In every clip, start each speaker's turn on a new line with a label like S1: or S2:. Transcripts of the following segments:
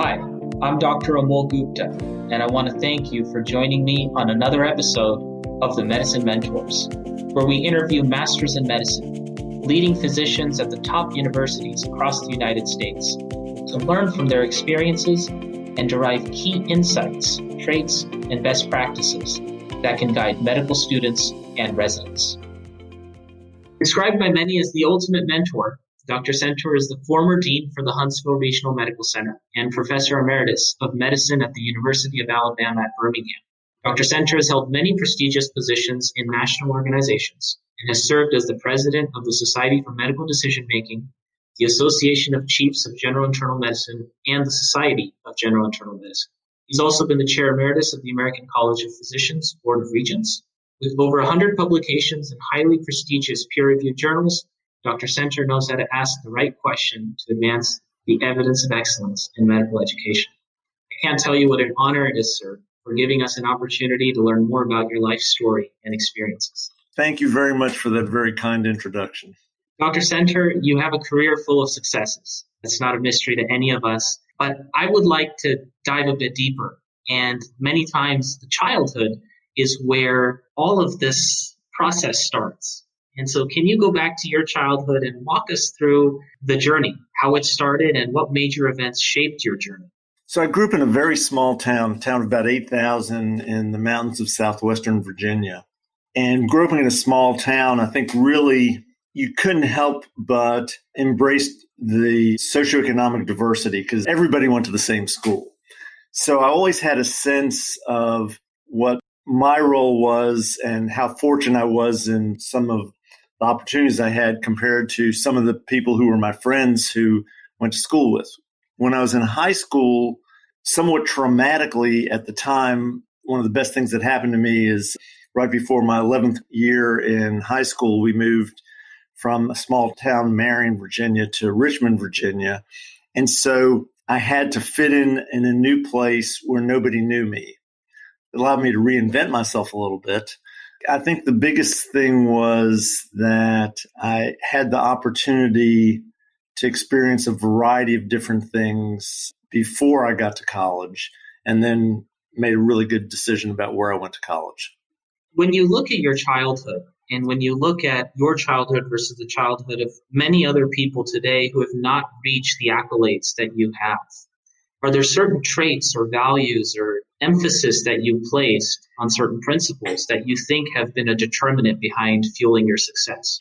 S1: Hi, I'm Dr. Amol Gupta, and I want to thank you for joining me on another episode of the Medicine Mentors, where we interview masters in medicine, leading physicians at the top universities across the United States, to learn from their experiences and derive key insights, traits, and best practices that can guide medical students and residents. Described by many as the ultimate mentor, Dr. Centor is the former dean for the Huntsville Regional Medical Center and professor emeritus of medicine at the University of Alabama at Birmingham. Dr. Centor has held many prestigious positions in national organizations and has served as the president of the Society for Medical Decision Making, the Association of Chiefs of General Internal Medicine, and the Society of General Internal Medicine. He's also been the Chair Emeritus of the American College of Physicians Board of Regents. With over 100 publications in highly prestigious peer-reviewed journals, Dr. Centor knows how to ask the right question to advance the evidence of excellence in medical education. I can't tell you what an honor it is, sir, for giving us an opportunity to learn more about your life story and experiences.
S2: Thank you very much for that very kind introduction.
S1: Dr. Centor, you have a career full of successes. It's not a mystery to any of us, but I would like to dive a bit deeper. And many times the childhood is where all of this process starts. And so can you go back to your childhood and walk us through the journey, how it started and what major events shaped your journey?
S2: So I grew up in a very small town of about 8,000 in the mountains of southwestern Virginia. And growing up in a small town, I think really you couldn't help but embrace the socioeconomic diversity because everybody went to the same school. So I always had a sense of what my role was and how fortunate I was in some of the opportunities I had compared to some of the people who were my friends who went to school with. When I was in high school, somewhat traumatically at the time, one of the best things that happened to me is right before my 11th year in high school, we moved from a small town, Marion, Virginia, to Richmond, Virginia. And so I had to fit in a new place where nobody knew me. It allowed me to reinvent myself a little bit. I think the biggest thing was that I had the opportunity to experience a variety of different things before I got to college and then made a really good decision about where I went to college.
S1: When you look at your childhood and when you look at your childhood versus the childhood of many other people today who have not reached the accolades that you have, are there certain traits or values or emphasis that you placed on certain principles that you think have been a determinant behind fueling your success?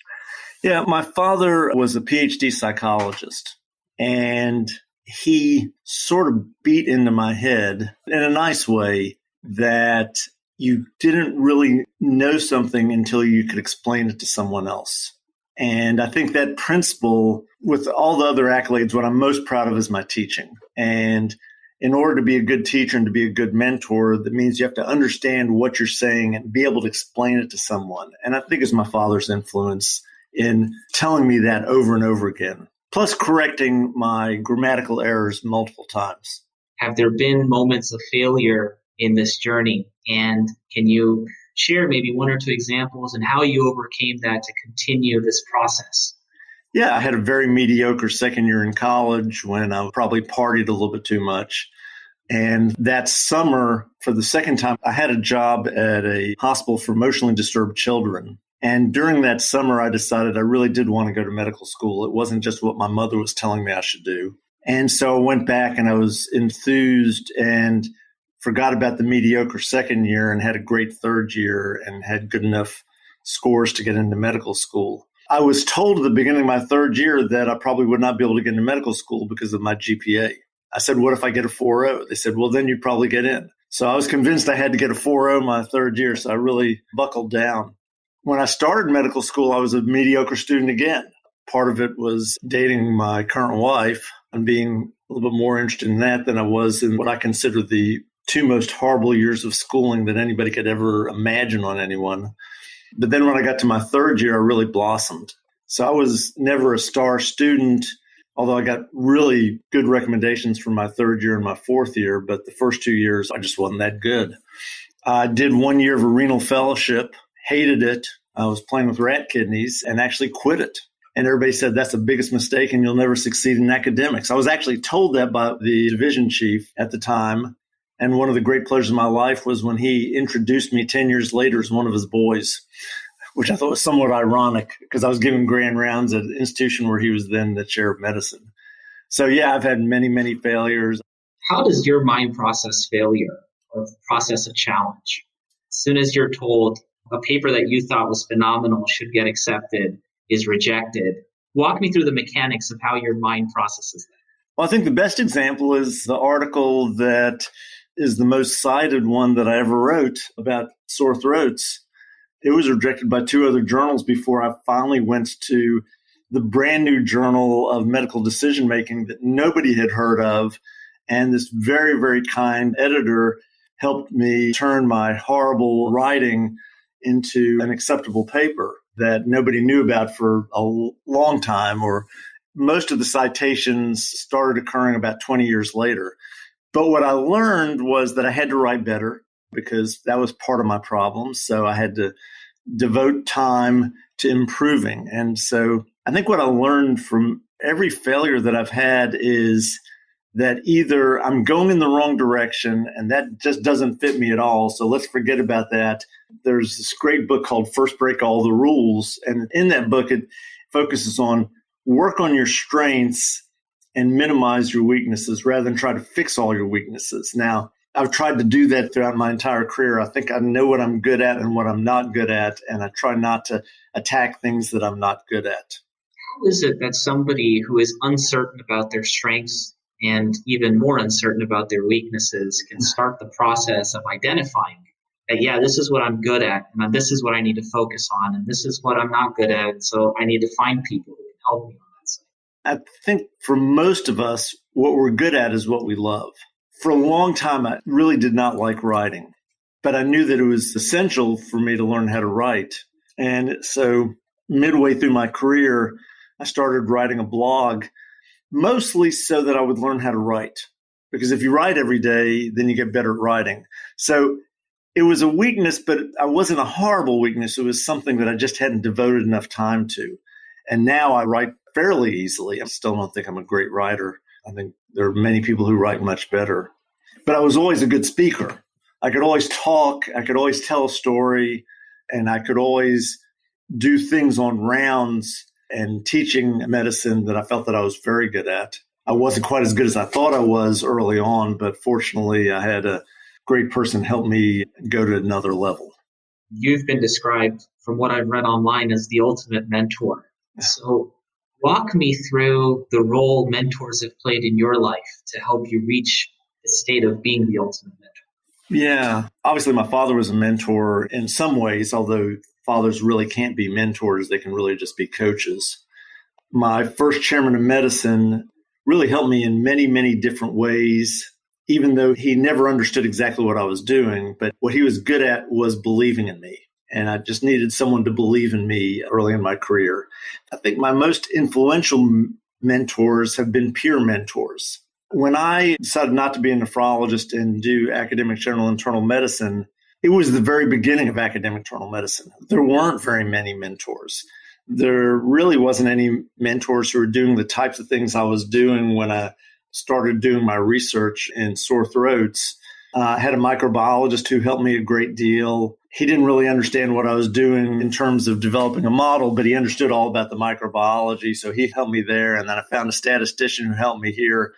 S2: Yeah, my father was a PhD psychologist, and he sort of beat into my head in a nice way that you didn't really know something until you could explain it to someone else. And I think that principle, with all the other accolades, what I'm most proud of is my teaching. And in order to be a good teacher and to be a good mentor, that means you have to understand what you're saying and be able to explain it to someone. And I think it's my father's influence in telling me that over and over again, plus correcting my grammatical errors multiple times.
S1: Have there been moments of failure in this journey? And can you share maybe one or two examples and how you overcame that to continue this process?
S2: Yeah, I had a very mediocre second year in college when I probably partied a little bit too much. And that summer, for the second time, I had a job at a hospital for emotionally disturbed children. And during that summer, I decided I really did want to go to medical school. It wasn't just what my mother was telling me I should do. And so I went back and I was enthused and forgot about the mediocre second year and had a great third year and had good enough scores to get into medical school. I was told at the beginning of my third year that I probably would not be able to get into medical school because of my GPA. I said, what if I get a 4.0? They said, well, then you'd probably get in. So I was convinced I had to get a 4.0 my third year, so I really buckled down. When I started medical school, I was a mediocre student again. Part of it was dating my current wife and being a little bit more interested in that than I was in what I consider the two most horrible years of schooling that anybody could ever imagine on anyone. But then when I got to my third year, I really blossomed. So I was never a star student, although I got really good recommendations for my third year and my fourth year. But the first 2 years, I just wasn't that good. I did 1 year of a renal fellowship, hated it. I was playing with rat kidneys and actually quit it. And everybody said, that's the biggest mistake and you'll never succeed in academics. I was actually told that by the division chief at the time. And one of the great pleasures of my life was when he introduced me 10 years later as one of his boys, which I thought was somewhat ironic because I was giving grand rounds at an institution where he was then the chair of medicine. So yeah, I've had many, many failures.
S1: How does your mind process failure or process a challenge? As soon as you're told a paper that you thought was phenomenal should get accepted is rejected, walk me through the mechanics of how your mind processes that.
S2: Well, I think the best example is the article that is the most cited one that I ever wrote about sore throats. It was rejected by 2 other journals before I finally went to the brand new Journal of Medical Decision Making that nobody had heard of. And this very, very kind editor helped me turn my horrible writing into an acceptable paper that nobody knew about for a long time, or most of the citations started occurring about 20 years later. But what I learned was that I had to write better because that was part of my problem. So I had to devote time to improving. And so I think what I learned from every failure that I've had is that either I'm going in the wrong direction and that just doesn't fit me at all. So let's forget about that. There's this great book called First Break All the Rules. And in that book, it focuses on work on your strengths and minimize your weaknesses rather than try to fix all your weaknesses. Now, I've tried to do that throughout my entire career. I think I know what I'm good at and what I'm not good at, and I try not to attack things that I'm not good at.
S1: How is it that somebody who is uncertain about their strengths and even more uncertain about their weaknesses can start the process of identifying that, yeah, this is what I'm good at, and this is what I need to focus on, and this is what I'm not good at, so I need to find people who can help me on that side?
S2: I think for most of us, what we're good at is what we love. For a long time, I really did not like writing, but I knew that it was essential for me to learn how to write. And so midway through my career, I started writing a blog, mostly so that I would learn how to write. Because if you write every day, then you get better at writing. So it was a weakness, but I wasn't a horrible weakness. It was something that I just hadn't devoted enough time to. And now I write fairly easily. I still don't think I'm a great writer. I think there are many people who write much better. But I was always a good speaker. I could always talk. I could always tell a story. And I could always do things on rounds and teaching medicine that I felt that I was very good at. I wasn't quite as good as I thought I was early on, but fortunately I had a great person help me go to another level.
S1: You've been described, from what I've read online, as the ultimate mentor. So walk me through the role mentors have played in your life to help you reach the state of being the ultimate mentor.
S2: Yeah, obviously my father was a mentor in some ways, although fathers really can't be mentors. They can really just be coaches. My first chairman of medicine really helped me in many, many different ways, even though he never understood exactly what I was doing. But what he was good at was believing in me. And I just needed someone to believe in me early in my career. I think my most influential mentors have been peer mentors. When I decided not to be a nephrologist and do academic general internal medicine, it was the very beginning of academic internal medicine. There weren't very many mentors. There really wasn't any mentors who were doing the types of things I was doing when I started doing my research in sore throats. I had a microbiologist who helped me a great deal. He didn't really understand what I was doing in terms of developing a model, but he understood all about the microbiology, so he helped me there. And then I found a statistician who helped me here.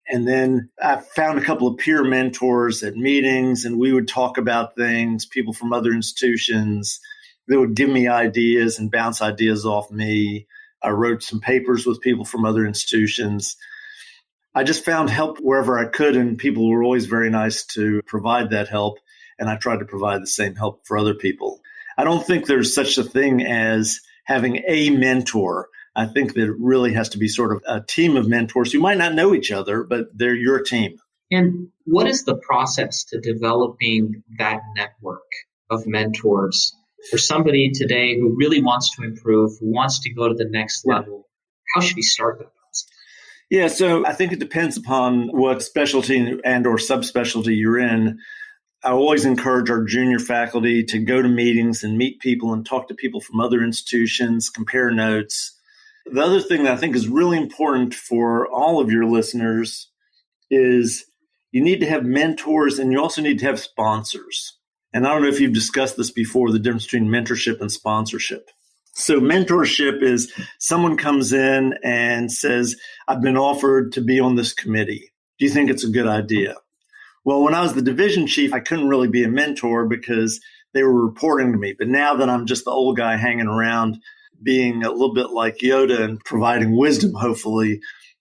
S2: And then I found a couple of peer mentors at meetings, and we would talk about things, people from other institutions. They would give me ideas and bounce ideas off me. I wrote some papers with people from other institutions. I just found help wherever I could, and people were always very nice to provide that help, and I tried to provide the same help for other people. I don't think there's such a thing as having a mentor. I think that it really has to be sort of a team of mentors who might not know each other, but they're your team.
S1: And what is the process to developing that network of mentors for somebody today who really wants to improve, who wants to go to the next level? How should he start that process?
S2: Yeah, so I think it depends upon what specialty and or subspecialty you're in. I always encourage our junior faculty to go to meetings and meet people and talk to people from other institutions, compare notes. The other thing that I think is really important for all of your listeners is you need to have mentors and you also need to have sponsors. And I don't know if you've discussed this before, the difference between mentorship and sponsorship. So mentorship is someone comes in and says, I've been offered to be on this committee. Do you think it's a good idea? Well, when I was the division chief, I couldn't really be a mentor because they were reporting to me. But now that I'm just the old guy hanging around, being a little bit like Yoda and providing wisdom, hopefully,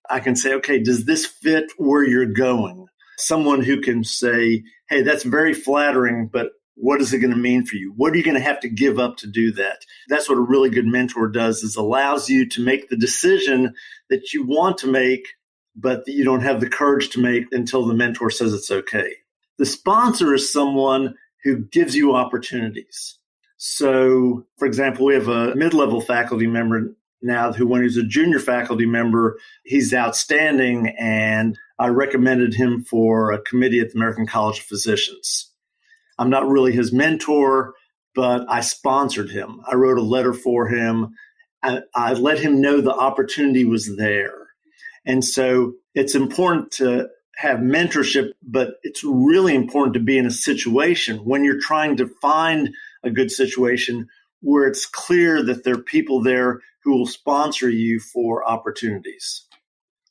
S2: I can say, okay, does this fit where you're going? Someone who can say, hey, that's very flattering, but what is it going to mean for you? What are you going to have to give up to do that? That's what a really good mentor does, is allows you to make the decision that you want to make, but that you don't have the courage to make until the mentor says it's okay. The sponsor is someone who gives you opportunities. So, for example, we have a mid-level faculty member now who, when he's a junior faculty member, he's outstanding, and I recommended him for a committee at the American College of Physicians. I'm not really his mentor, but I sponsored him. I wrote a letter for him. I let him know the opportunity was there. And so it's important to have mentorship, but it's really important to be in a situation when you're trying to find a good situation where it's clear that there are people there who will sponsor you for opportunities.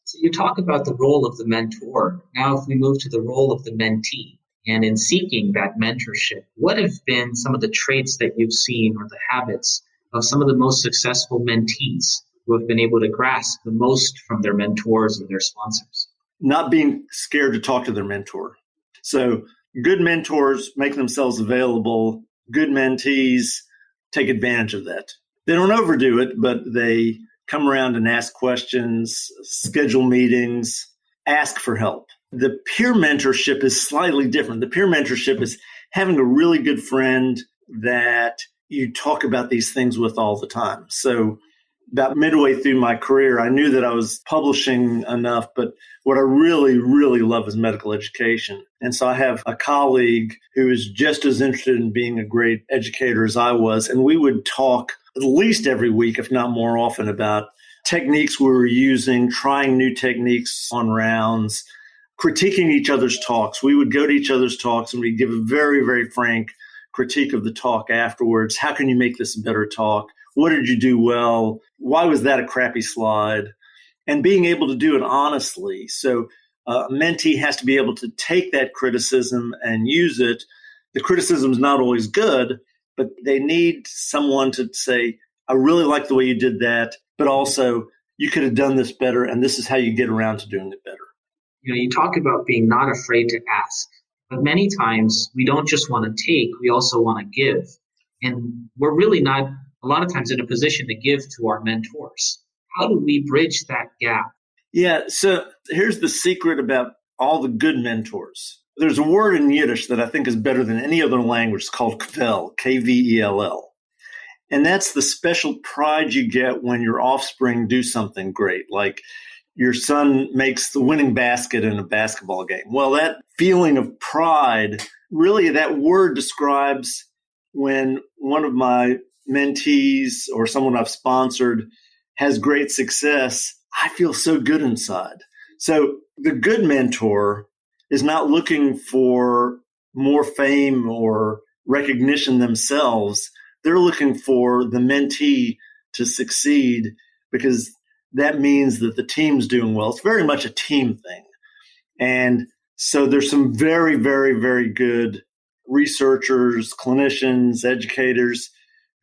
S1: So you talk about the role of the mentor. Now, if we move to the role of the mentee, and in seeking that mentorship, what have been some of the traits that you've seen or the habits of some of the most successful mentees who have been able to grasp the most from their mentors or their sponsors?
S2: Not being scared to talk to their mentor. So good mentors make themselves available. Good mentees take advantage of that. They don't overdo it, but they come around and ask questions, schedule meetings, ask for help. The peer mentorship is slightly different. The peer mentorship is having a really good friend that you talk about these things with all the time. So about midway through my career, I knew that I was publishing enough, but what I really, really love is medical education. And so I have a colleague who is just as interested in being a great educator as I was. And we would talk at least every week, if not more often, about techniques we were using, trying new techniques on rounds, critiquing each other's talks. We would go to each other's talks and we'd give a very, very frank critique of the talk afterwards. How can you make this a better talk? What did you do well? Why was that a crappy slide? And being able to do it honestly. So a mentee has to be able to take that criticism and use it. The criticism is not always good, but they need someone to say, I really like the way you did that, but also you could have done this better, and this is how you get around to doing it better.
S1: You talk about being not afraid to ask, but many times we don't just want to take, we also want to give. And we're really not, a lot of times, in a position to give to our mentors. How do we bridge that gap?
S2: Yeah, so here's the secret about all the good mentors. There's a word in Yiddish that I think is better than any other language. It's called Kvell, Kvell. And that's the special pride you get when your offspring do something great, like your son makes the winning basket in a basketball game. Well, that feeling of pride, really that word describes when one of my mentees or someone I've sponsored has great success. I feel so good inside. So the good mentor is not looking for more fame or recognition themselves. They're looking for the mentee to succeed because that means that the team's doing well. It's very much a team thing. And so there's some very, very, very good researchers, clinicians, educators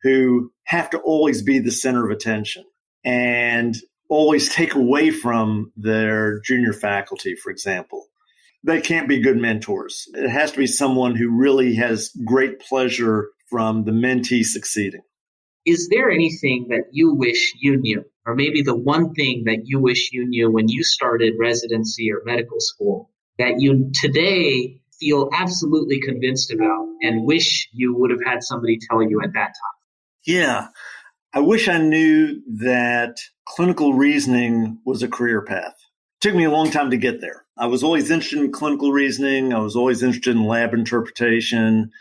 S2: who have to always be the center of attention and always take away from their junior faculty, for example. They can't be good mentors. It has to be someone who really has great pleasure from the mentee succeeding.
S1: Is there anything that you wish you knew, or maybe the one thing that you wish you knew when you started residency or medical school that you today feel absolutely convinced about and wish you would have had somebody tell you at that time?
S2: Yeah. I wish I knew that clinical reasoning was a career path. It took me a long time to get there. I was always interested in clinical reasoning. I was always interested in lab interpretation,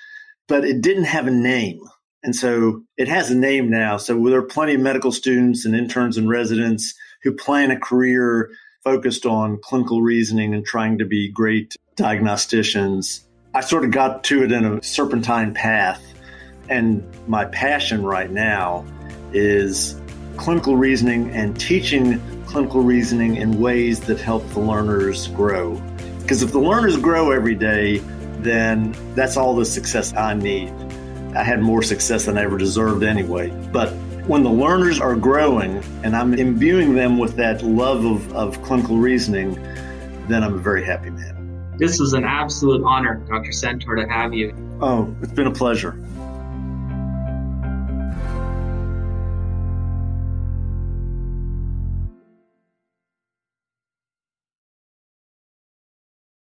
S2: but it didn't have a name. And so it has a name now. So there are plenty of medical students and interns and residents who plan a career focused on clinical reasoning and trying to be great diagnosticians. I sort of got to it in a serpentine path. And my passion right now is clinical reasoning and teaching clinical reasoning in ways that help the learners grow. Because if the learners grow every day, then that's all the success I need. I had more success than I ever deserved anyway. But when the learners are growing and I'm imbuing them with that love of clinical reasoning, then I'm a very happy man.
S1: This was an absolute honor, Dr. Centor, to have you.
S2: Oh, it's been a pleasure.